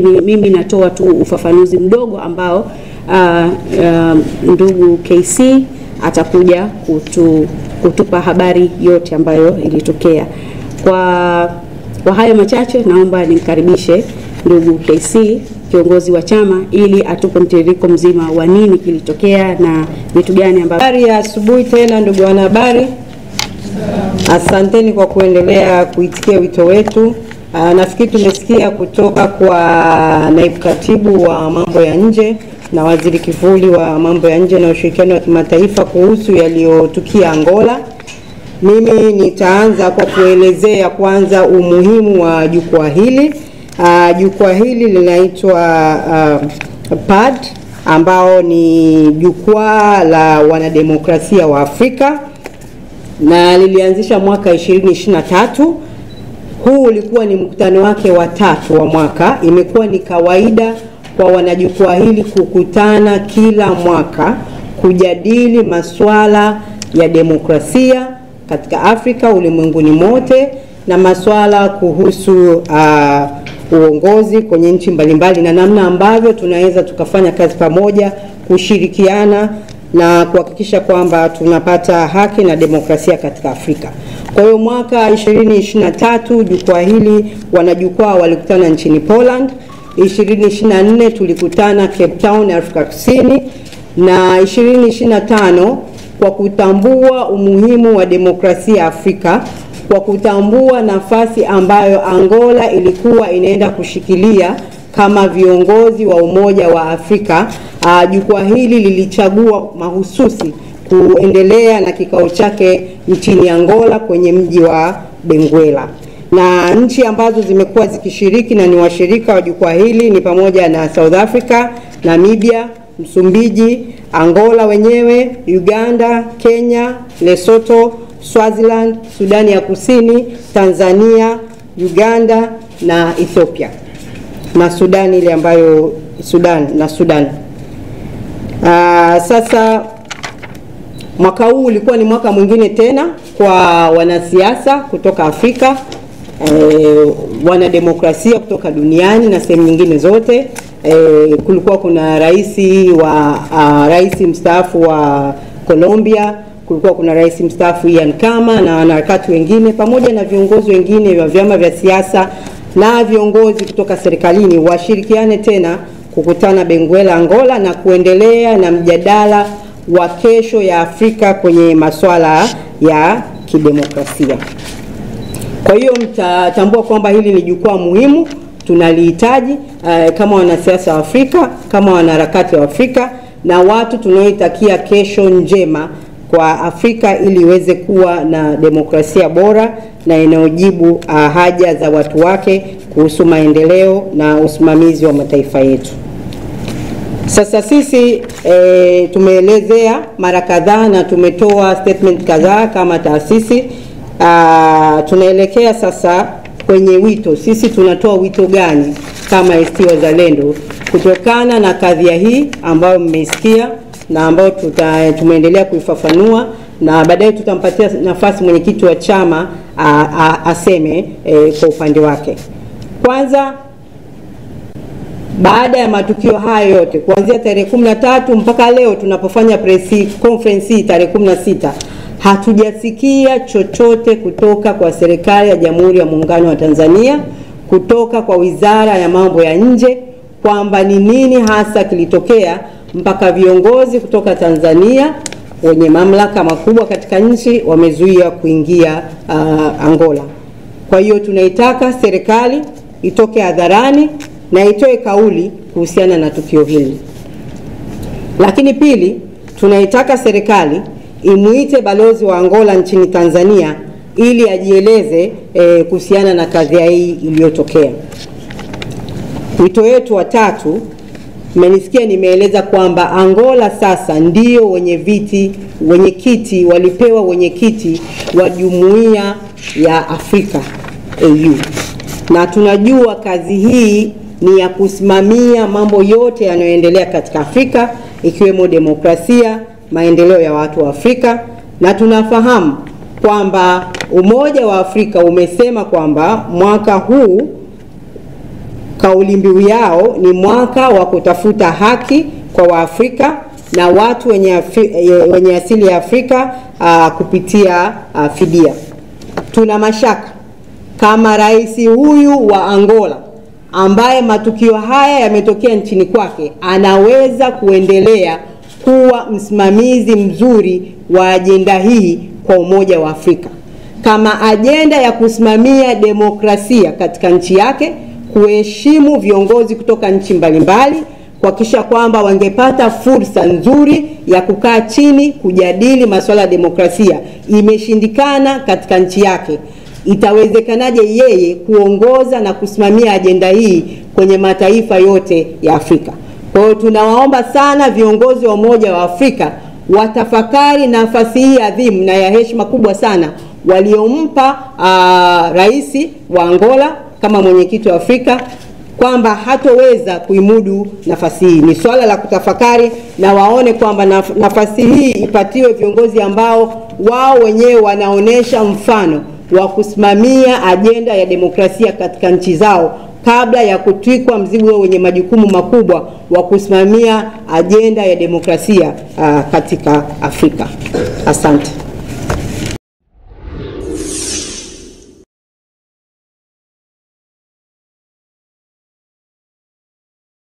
Mimi natoa tu ufafanuzi mdogo ambao ndugu KC atakuja kutupa habari yote ambayo ilitokea. Kwa hayo machache, naomba nimkaribishe ndugu KC, kiongozi wa chama, ili atupe mtiririko mzima wa nini kilitokea na vitu gani ambavyo. Habari ya asubuhi tena ndugu wanahabari. Asanteni kwa kuendelea kuitikia wito wetu. Nafikiri tumesikia kutoka kwa naibu katibu wa mambo ya nje na waziri kivuli wa mambo ya nje na ushirikiano wa kimataifa kuhusu yaliyotukia Angola. Mimi nitaanza kwa kuelezea kwanza umuhimu wa jukwaa hili. Jukwaa hili linaitwa PAD, ambao ni jukwaa la wanademokrasia wa Afrika, na lilianzisha mwaka 2023. Huu ulikuwa ni mkutano wake wa 3 wa mwaka. Imekuwa ni kawaida kwa wanajukwaa hili kukutana kila mwaka kujadili masuala ya demokrasia katika Afrika, ulimwenguni mote, na masuala kuhusu uongozi kwenye nchi mbalimbali na namna ambavyo tunaweza tukafanya kazi pamoja kushirikiana na kuhakikisha kwamba tunapata haki na demokrasia katika Afrika. Kwa hiyo mwaka 2023 jukwaa hili wanajukwaa walikutana nchini Poland. 2024 tulikutana Cape Town, Afrika Kusini, na 2025 kwa kutambua umuhimu wa demokrasia Afrika, kwa kutambua nafasi ambayo Angola ilikuwa inaenda kushikilia kama viongozi wa Umoja wa Afrika. Jukwaa hili lilichagua mahususi kuendelea na kikao chake nchini Angola kwenye mji wa Benguela. Na nchi ambazo zimekuwa zikishiriki na ni washirika wa jukwaa hili ni pamoja na South Africa, Namibia, Msumbiji, Angola wenyewe, Uganda, Kenya, Lesotho, Swaziland, Sudani ya Kusini, Tanzania, Uganda na Ethiopia, na Sudan ile ambayo Sudan. Sasa mwaka huu ulikuwa ni mwaka mwingine tena kwa wanasiasa kutoka Afrika, wanademokrasia kutoka duniani na sehemu nyingine zote. Kulikuwa kuna rais mstaafu wa Colombia, kulikuwa kuna rais mstaafu Ian Khama na wanaharakati wengine pamoja na viongozi wengine wa vyama vya siasa na viongozi kutoka serikalini washirikiane tena kukutana Benguela, Angola, na kuendelea na mjadala wa kesho ya Afrika kwenye masuala ya kidemokrasia. Kwa hiyo mtatambua kwamba hili ni jukwaa muhimu, tunalihitaji kama wanasiasa wa Afrika, kama wanaharakati wa Afrika, na watu tunaoitakia kesho njema kwa Afrika ili iweze kuwa na demokrasia bora na inayojibu haja za watu wake kuhusu maendeleo na usimamizi wa mataifa yetu. Sasa sisi tumeelezea mara kadhaa na tumetoa statement kadhaa kama taasisi. Tunaelekea sasa kwenye wito. Sisi tunatoa wito gani kama ACT Wazalendo kutokana na kadhia hii ambayo mmesikia na ambayo tumeendelea kuifafanua, na baadaye tutampatia nafasi mwenyekiti wa chama aseme kwa upande wake. Kwanza, baada ya matukio haya yote kuanzia tarehe 13 mpaka leo tunapofanya press conference tarehe 16, hatujasikia chochote kutoka kwa serikali ya Jamhuri ya Muungano wa Tanzania, kutoka kwa Wizara ya Mambo ya Nje kwamba ni nini hasa kilitokea mpaka viongozi kutoka Tanzania wenye mamlaka makubwa katika nchi wamezuia kuingia Angola. Kwa hiyo tunaitaka serikali itoke hadharani na itoe kauli kuhusiana na tukio hili. Lakini pili, tunaitaka serikali imuite balozi wa Angola nchini Tanzania ili ajieleze kuhusiana na kadhia hii iliyotokea. Wito wetu wa tatu, mmenisikia nimeeleza kwamba Angola sasa ndio wenyekiti walipewa wenyekiti wa Jumuiya ya Afrika AU, na tunajua kazi hii ni ya kusimamia mambo yote yanayoendelea katika Afrika ikiwemo demokrasia, maendeleo ya watu wa Afrika, na tunafahamu kwamba Umoja wa Afrika umesema kwamba mwaka huu kauli mbiu yao ni mwaka wa kutafuta haki kwa Waafrika na watu wenye asili ya Afrika kupitia fidia. Tuna mashaka kama rais huyu wa Angola ambaye matukio haya yametokea nchini kwake anaweza kuendelea kuwa msimamizi mzuri wa ajenda hii kwa Umoja wa Afrika, kama ajenda ya kusimamia demokrasia katika nchi yake, kuheshimu viongozi kutoka nchi mbalimbali, kuhakikisha kwamba wangepata fursa nzuri ya kukaa chini kujadili masuala ya demokrasia. Imeshindikana katika nchi yake, itawezekanaje yeye kuongoza na kusimamia ajenda hii kwenye mataifa yote ya Afrika? Kwa hiyo tunawaomba sana viongozi wa Umoja wa Afrika watafakari nafasi hii adhimu na ya heshima kubwa sana waliompa rais wa Angola kama mwenyekiti wa Afrika, kwamba hatoweza kuimudu nafasi hii. Ni swala la kutafakari, na waone kwamba nafasi hii ipatiwe viongozi ambao wao wenyewe wanaonesha mfano wa kusimamia ajenda ya demokrasia katika nchi zao, kabla ya kutwikwa mzigo wenye majukumu makubwa wa kusimamia ajenda ya demokrasia katika Afrika. Asante.